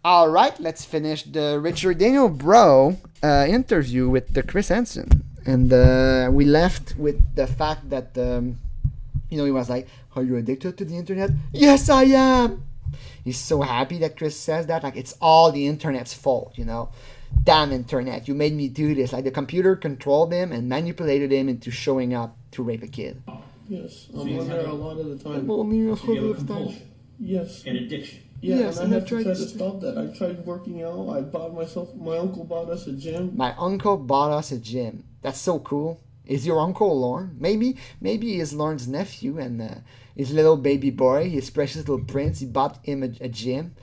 All right, let's finish the Richard Breault interview with the Chris Hansen. And we left with the fact that, he was like, are you addicted to the internet? Yes, I am. He's so happy that Chris says that. Like, it's all the internet's fault, Damn internet, you made me do this. Like, the computer controlled him and manipulated him into showing up to rape a kid. Yes, I'm on there a lot of the time. I'm only a whole of time. Yes. An addiction. Yeah, yes, and I had to try to stop that. I tried working out. My uncle bought us a gym. My uncle bought us a gym. That's so cool. Is your uncle Lorne? Maybe he's Lorne's nephew and his little baby boy, his precious little prince. He bought him a gym.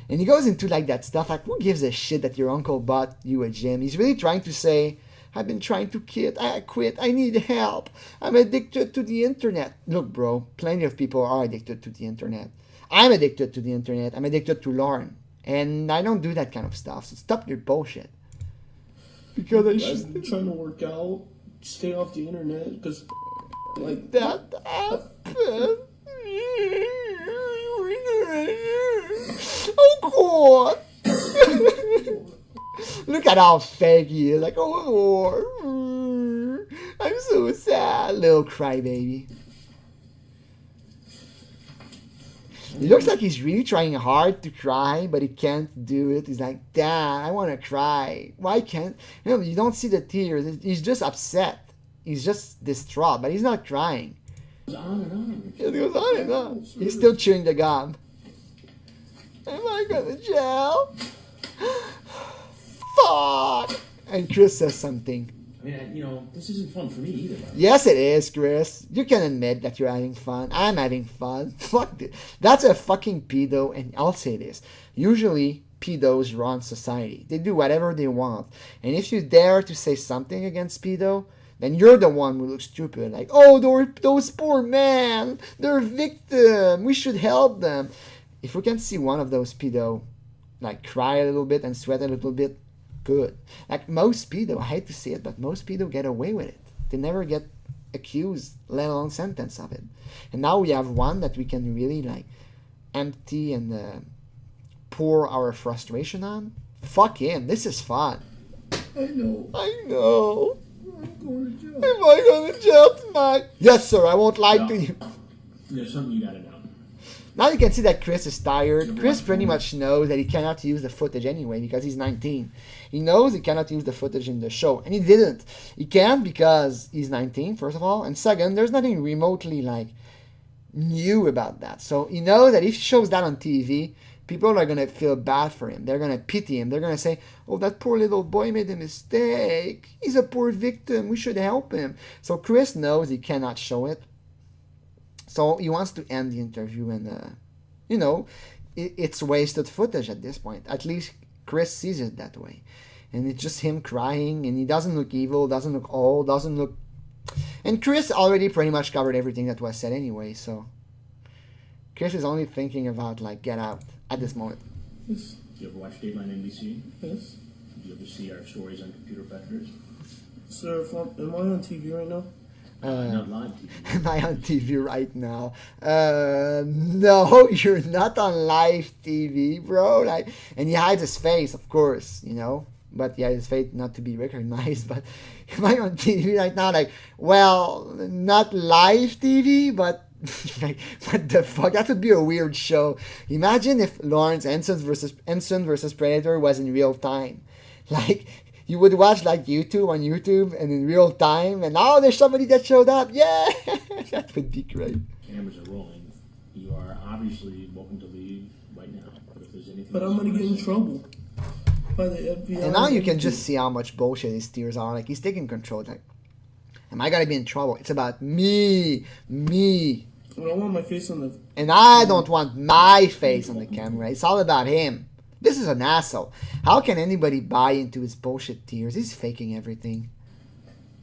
And he goes into like that stuff, like who gives a shit that your uncle bought you a gym? He's really trying to say, I've been trying to quit. I need help. I'm addicted to the internet. Look, bro, plenty of people are addicted to the internet. I'm addicted to the internet. I'm addicted to Lorne. And I don't do that kind of stuff. So stop your bullshit. Because I've been trying to work out, stay off the internet, because like that happened. Oh God! Look at how fake he is. Like, oh, I'm so sad, little crybaby. He looks like he's really trying hard to cry, but he can't do it. He's like, Dad, I want to cry. Why can't? You don't see the tears. He's just upset. He's just distraught, but he's not crying. It goes on and on. It goes on and on. He's still chewing the gum. Am I going to jail? Fuck! And Chris says something. I mean, this isn't fun for me either. Yes, it is, Chris. You can admit that you're having fun. I'm having fun. Fuck this. That's a fucking pedo, and I'll say this. Usually, pedos run society. They do whatever they want. And if you dare to say something against pedo, then you're the one who looks stupid. Like, oh, those poor men. They're a victim. We should help them. If we can see one of those pedo, like, cry a little bit and sweat a little bit, good. Like most pedo, I hate to say it, but most pedo get away with it. They never get accused, let alone sentenced of it. And now we have one that we can really like empty and pour our frustration on. Fuck him. This is fun. I know. I'm going to jail. Am I going to jail tonight? Yes, sir. I won't lie to you. There's something you gotta know. Now you can see that Chris is tired. Chris pretty much knows that he cannot use the footage anyway because he's 19. He knows he cannot use the footage in the show, and he didn't. He can't because he's 19, first of all, and second, there's nothing remotely like new about that. So he knows that if he shows that on TV, people are gonna feel bad for him. They're gonna pity him. They're gonna say, "Oh, that poor little boy made a mistake. He's a poor victim. We should help him." So Chris knows he cannot show it. So he wants to end the interview and, it's wasted footage at this point. At least Chris sees it that way. And it's just him crying, and he doesn't look evil, doesn't look old, doesn't look... And Chris already pretty much covered everything that was said anyway, so... Chris is only thinking about, like, get out at this moment. Yes. Do you ever watch Dateline NBC? Yes. Do you ever see our stories on computer predators? Sir, am I on TV right now? Not live TV. Am I on TV right now? No, you're not on live TV, bro. Like, and he hides his face, of course, But he hides his face not to be recognized. But am I on TV right now? Like, well, not live TV, but like, what the fuck? That would be a weird show. Imagine if Lawrence Ensign versus Predator was in real time. Like, you would watch like YouTube on YouTube and in real time, and now there's somebody that showed up. Yeah, that would be great. Cameras are rolling. You are obviously welcome to leave right now. But if there's anything, I'm gonna get in trouble by the FBI. And now you can just see how much bullshit his tears are. Like, he's taking control. Like, am I gonna be in trouble? It's about me. I don't want my face on the. And I don't want my face on the camera. It's all about him. This is an asshole. How can anybody buy into his bullshit tears? He's faking everything.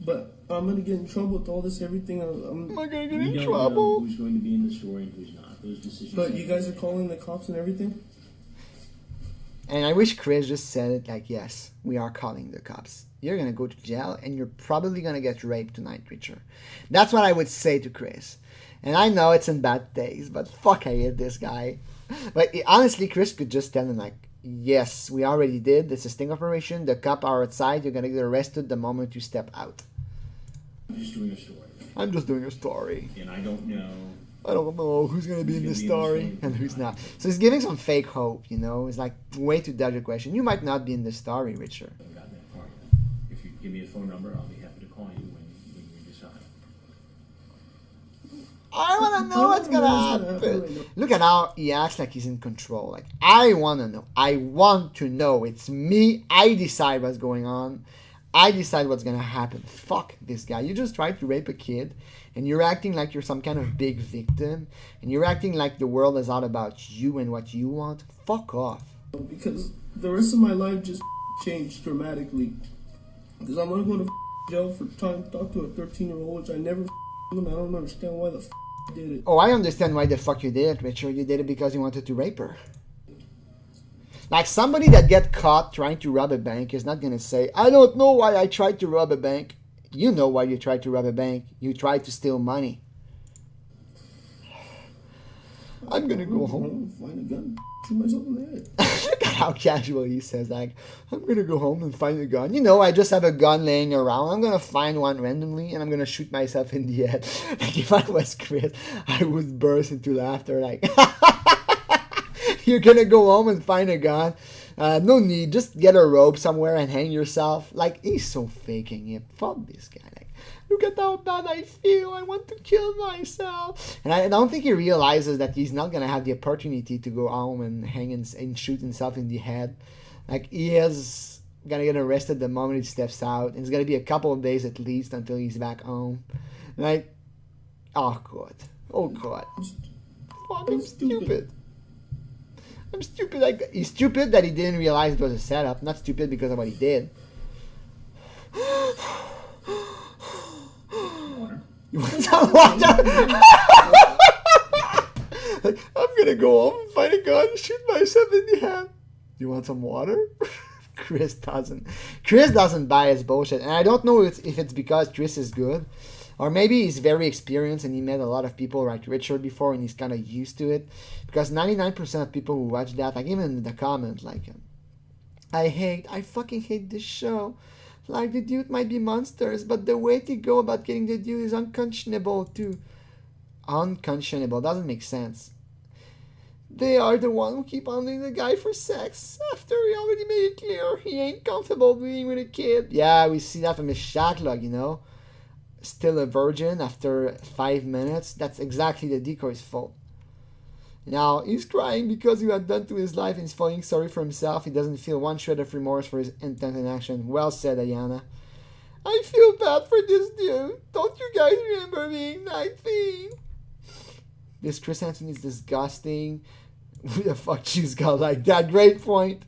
But I'm gonna get in trouble with all this, everything. Am I gonna get we in don't trouble? know who's going to be in the story and who's not. Those decisions. But you guys are calling the cops and everything? And I wish Chris just said it like, yes, we are calling the cops. You're gonna go to jail and you're probably gonna get raped tonight, Richard. That's what I would say to Chris. And I know it's in bad taste, but fuck, I hate this guy. But honestly, Chris could just tell him, like, Yes, we already did. It's a sting operation. The cops are outside. You're gonna get arrested the moment you step out. I'm just doing a story. I'm just doing a story. And I don't know who's gonna be in the story and who's not. So he's giving some fake hope, you know. It's like way to dodge a question. You might not be in the story, Richer. I haven't gotten that far yet. If you give me a phone number, I'll be happy to call you when you decide. I want to know what's gonna happen. Look at how he acts like he's in control. Like, I want to know. I want to know. It's me. I decide what's going on. I decide what's gonna happen. Fuck this guy. You just tried to rape a kid, and you're acting like you're some kind of big victim, and you're acting like the world is all about you and what you want. Fuck off. Because the rest of my life just changed dramatically. Because I'm gonna go to jail for trying to talk to a 13-year-old, which I never do, and I don't understand why the I did it. Oh, I understand why the fuck you did it, Richard. You did it because you wanted to rape her. Like, somebody that get caught trying to rob a bank is not gonna say, I don't know why I tried to rob a bank. You know why you tried to rob a bank. You tried to steal money. I'm gonna go home. Find a gun, shoot myself in the head. Look at how casual he says, like, I'm gonna go home and find a gun. You know, I just have a gun laying around. I'm gonna find one randomly and I'm gonna shoot myself in the head. Like, if I was Chris, I would burst into laughter, like, you're gonna go home and find a gun. No need, just get a rope somewhere and hang yourself. Like, he's so faking it. Fuck this guy. Like, look at how bad I feel. I want to kill myself. And I don't think he realizes that he's not gonna have the opportunity to go home and hang and shoot himself in the head. Like, he is gonna get arrested the moment he steps out. And it's gonna be a couple of days at least until he's back home. Like, oh god. Oh god. Fucking stupid. I'm stupid. Like, he's stupid that he didn't realize it was a setup. Not stupid because of what he did. You want some water? Like, I'm gonna go home and find a gun and shoot myself in the head. You want some water? Chris doesn't. Chris doesn't buy his bullshit. And I don't know if it's because Chris is good. Or maybe he's very experienced and he met a lot of people like Richard before and he's kind of used to it. Because 99% of people who watch that, like even in the comments, like, I fucking hate this show. Like, the dude might be monsters, but the way they go about getting the dude is unconscionable too. Unconscionable, doesn't make sense. They are the one who keep honoring the guy for sex after he already made it clear he ain't comfortable being with a kid. Yeah, we see that from his chat log, you know. Still a virgin after 5 minutes. That's exactly the decoy's fault. Now, he's crying because he had done to his life and he's feeling sorry for himself. He doesn't feel one shred of remorse for his intent and action. Well said, Ayana. I feel bad for this dude. Don't you guys remember being 19? This Chris Hansen is disgusting. Who the fuck choose God like that? Great point.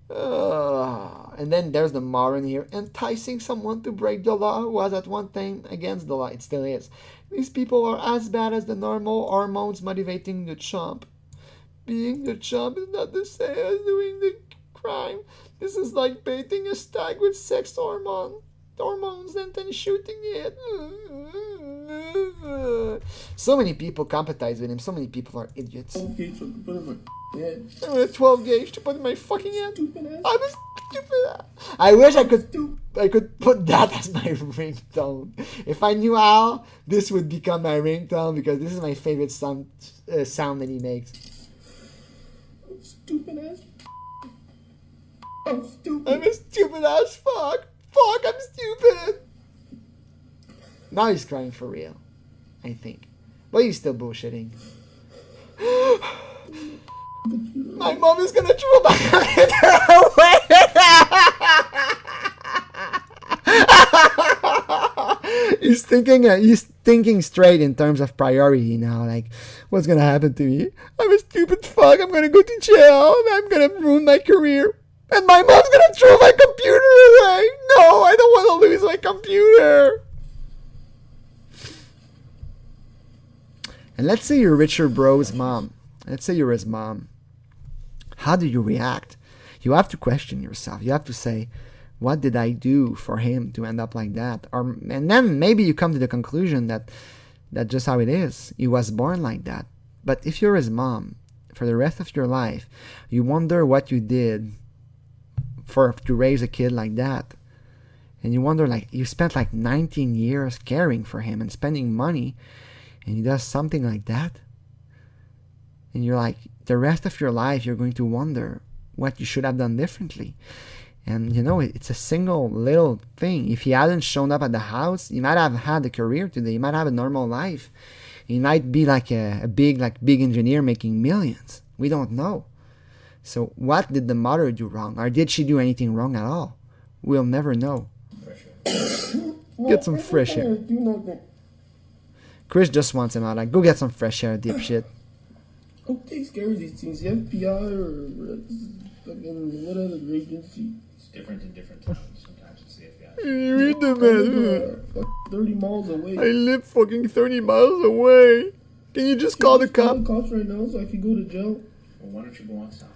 And then there's the moron here. Enticing someone to break the law was at one time against the law. It still is. These people are as bad as the normal hormones motivating the chump. Being the chump is not the same as doing the crime. This is like baiting a stag with sex hormones and then shooting it. So many people compatize with him. So many people are idiots. Okay, so put in my head. I want a 12 gauge to put in my fucking head. Stupid ass. I'm a stupid. I wish I could put that as my ringtone. If I knew how, this would become my ringtone because this is my favorite sound that he makes. I'm stupid ass. I'm stupid. I'm a stupid ass fuck. Fuck, I'm stupid. Now he's crying for real, I think. But he's still bullshitting. My mom is gonna throw my away. He's thinking straight in terms of priority now. Like, what's gonna happen to me? I'm a stupid fuck. I'm gonna go to jail. I'm gonna ruin my career. And my mom's gonna throw my computer away. No, I don't want to lose my computer. And let's say you're Richer Breault's mom. Let's say you're his mom. How do you react? You have to question yourself. You have to say, what did I do for him to end up like that? And then maybe you come to the conclusion that that's just how it is. He was born like that. But if you're his mom, for the rest of your life, you wonder what you did to raise a kid like that. And you wonder, like, you spent like 19 years caring for him and spending money, and he does something like that. And you're like, the rest of your life, you're going to wonder what you should have done differently. And, you know, it's a single little thing. If he hadn't shown up at the house, he might have had a career today. He might have a normal life. He might be like a big engineer making millions. We don't know. So what did the mother do wrong? Or did she do anything wrong at all? We'll never know. Get some fresh air. Chris just wants him out. Like, go get some fresh air, dipshit. Who takes care of these things? The FBI or fucking what other agency? It's different in different towns. Sometimes it's the FBI. You read the man. 30 miles away. I live fucking 30 miles away. Can you just call the cop? Call the cops right now so I can go to jail. Well, why don't you go outside?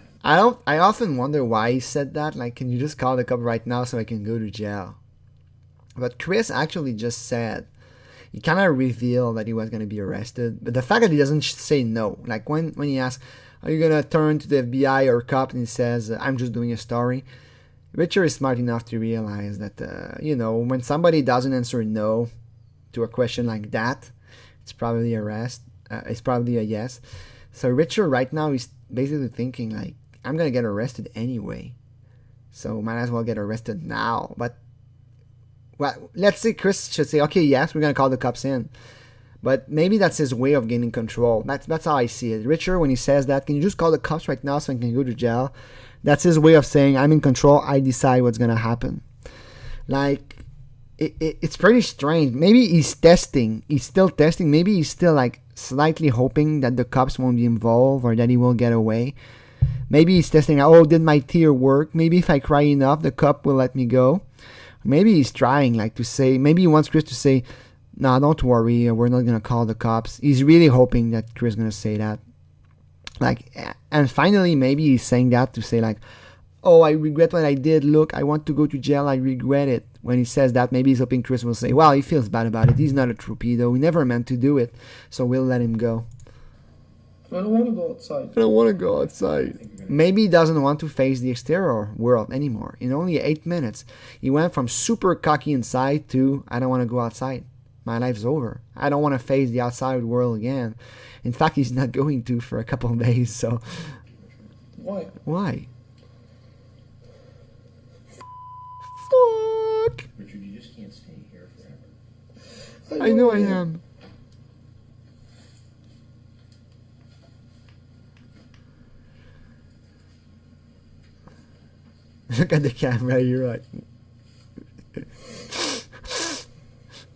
I often wonder why he said that. Like, can you just call the cop right now so I can go to jail? But Chris actually just said, he kind of revealed that he was going to be arrested. But the fact that he doesn't say no, like when he asks, are you going to turn to the FBI or cop, and he says, I'm just doing a story. Richer is smart enough to realize that, you know, when somebody doesn't answer no to a question like that, it's probably it's probably a yes. So Richer right now is basically thinking like, I'm going to get arrested anyway. So might as well get arrested now. But well, let's say Chris should say, okay, yes, we're going to call the cops in. But maybe that's his way of gaining control. That's how I see it. Richer, when he says that, can you just call the cops right now so I can go to jail? That's his way of saying, I'm in control. I decide what's going to happen. Like, it's pretty strange. Maybe he's testing. He's still testing. Maybe he's still like slightly hoping that the cops won't be involved or that he will get away. Maybe he's testing, oh, did my tear work? Maybe if I cry enough, the cop will let me go. Maybe he's trying like to say, maybe he wants Chris to say, no, don't worry, we're not going to call the cops. He's really hoping that Chris is going to say that. Like, and finally, maybe he's saying that to say like, oh, I regret what I did. Look, I want to go to jail. I regret it. When he says that, maybe he's hoping Chris will say, well, he feels bad about it. He's not a torpedo. We never meant to do it. So we'll let him go. I don't want to go outside. I don't want to go outside. Maybe he doesn't want to face the exterior world anymore. In only 8 minutes, he went from super cocky inside to, I don't want to go outside. My life's over. I don't want to face the outside world again. In fact, he's not going to for a couple of days. So, why? Why? Fuck. Richard, you just can't stay here forever. I know I am. Look at the camera, you're right. If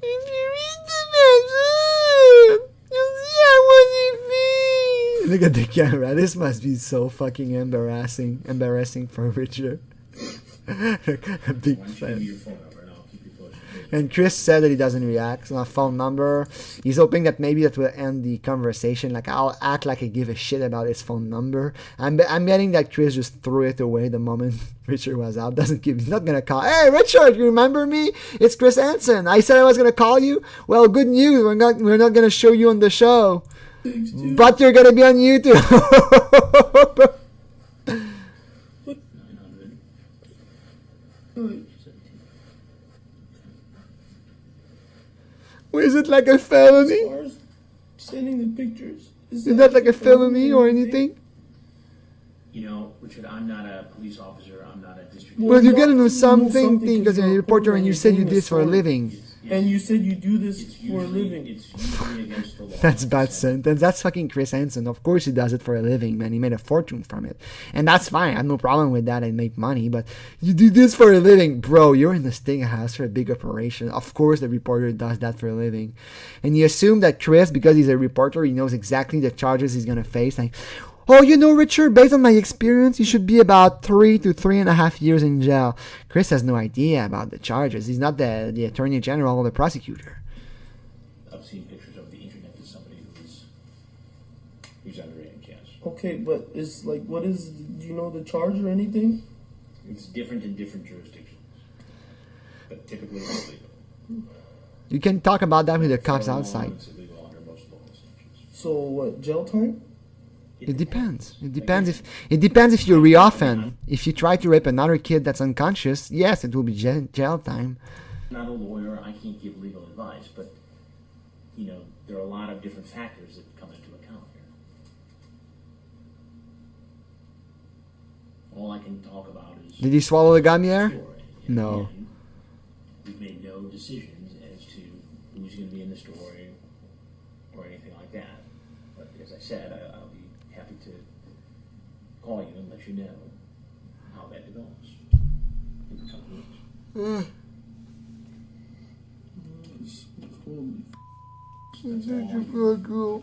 you read the message, you'll see how what he feels. Look at the camera. This must be so fucking embarrassing for Richard. A big fan. And Chris said that he doesn't react. So my phone number. He's hoping that maybe that will end the conversation. Like, I'll act like I give a shit about his phone number. I'm betting that Chris just threw it away the moment Richard was out. He's not gonna call. Hey, Richard, you remember me? It's Chris Hansen. I said I was gonna call you. Well, good news. We're not gonna show you on the show, but you're gonna be on YouTube. Is it like a felony? As far as sending the pictures, is that like a felony or anything? You know, Richard, I'm not a police officer. I'm not a district. Well, you gotta know something because you're a reporter and you said you do this for a living. And you said you do this for a living. It's usually against the law. That's a bad sentence. That's fucking Chris Hansen. Of course he does it for a living, man. He made a fortune from it. And that's fine. I have no problem with that. I make money. But you do this for a living. Bro, you're in the sting house for a big operation. Of course the reporter does that for a living. And you assume that Chris, because he's a reporter, he knows exactly the charges he's going to face. Like, oh, you know, Richard, based on my experience, you should be about 3 to 3.5 years in jail. Chris has no idea about the charges. He's not the attorney general or the prosecutor. I've seen pictures of the internet of somebody who's underage, yes. Okay, but it's like, do you know the charge or anything? It's different in different jurisdictions. But typically it's legal. You can talk about that with the cops outside. It's illegal under most local statutes. So what, jail time? It depends. It depends if you re-offend. If you try to rape another kid that's unconscious, yes, it will be jail time. I'm not a lawyer. I can't give legal advice, but you know there are a lot of different factors that come into account here. All I can talk about is. Did he swallow the gum here? No. Again, we've made no decisions as to who's going to be in the story or anything like that. But as I said, I'll be happy to call you and let you know how that develops in the coming weeks. It's such a good girl.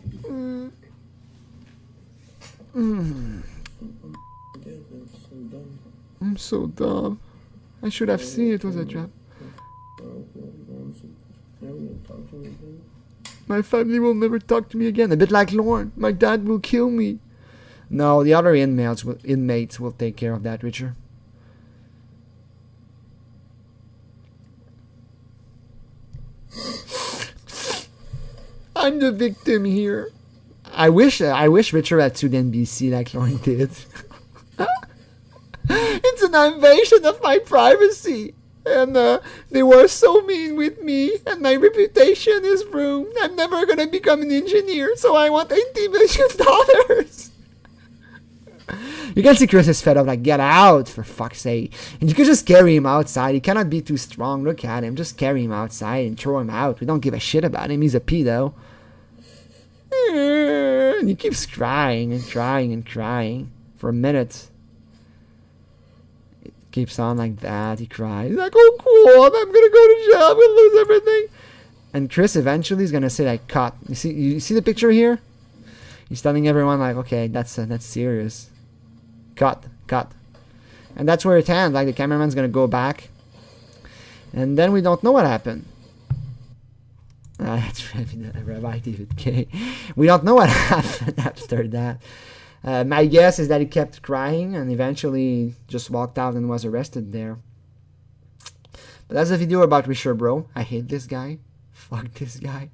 I'm so dumb. I should have seen it was a trap. My family will never talk to me again. A bit like Lorne. My dad will kill me. No, the other inmates will take care of that, Richer. I'm the victim here. I wish Richer had sued NBC like Lorne did. It's an invasion of my privacy. And they were so mean with me, and my reputation is ruined. I'm never gonna become an engineer, so I want $80 million. You can see Chris is fed up, like, get out, for fuck's sake. And you could just carry him outside. He cannot be too strong. Look at him. Just carry him outside and throw him out. We don't give a shit about him. He's a pedo. And he keeps crying and crying and crying for a minute. It keeps on like that. He cries. He's like, oh, cool. I'm going to go to jail. I'm going to lose everything. And Chris eventually is going to say, like, cut. You see the picture here? He's telling everyone, like, okay, that's serious. Cut. And that's where it ends. Like, the cameraman's going to go back. And then we don't know what happened. That's Rabbi David K. We don't know what happened after that. My guess is that he kept crying and eventually just walked out and was arrested there. But that's a video about Richer Breault. I hate this guy. Fuck this guy.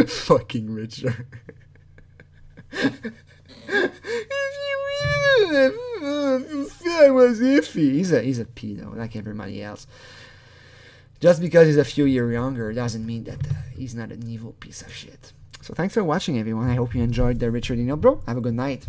Fucking Richer. If you I was iffy. He's a pedo like everybody else. Just because he's a few years younger doesn't mean that he's not an evil piece of shit. So thanks for watching, everyone. I hope you enjoyed the Richer Breault. Have a good night.